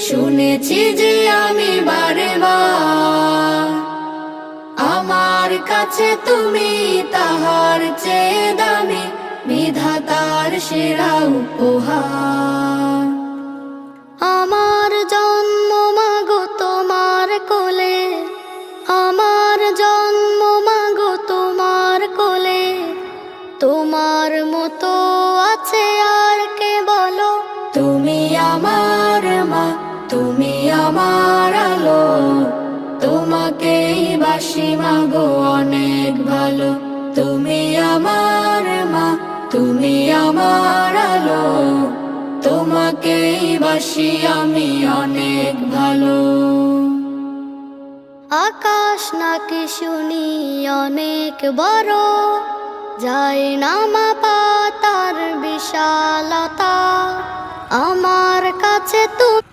শুনেছি যে আমি বারে বার, আমার কাছে তুমি তাহার চেয়ে দামি, বিধাতার সেরা উপহার। আমার জন্ম মাগো তোমার কোলে, আমার জন্ম মাগো তোমার কোলে, তোমার মতো আছে আর কে বলো? তুমি আমার মা, তুমি আমার আলো, তোমাকেই বাসি মাগো অনেক ভালো। তুমি আমার মা, তুমি আমার আলো, তোমাকেই বাসি আমি অনেক ভালো। আকাশ নাকি শুনি অনেক বড়, যায় না মাপা তার বিশালতা, আমার কাছে তুমি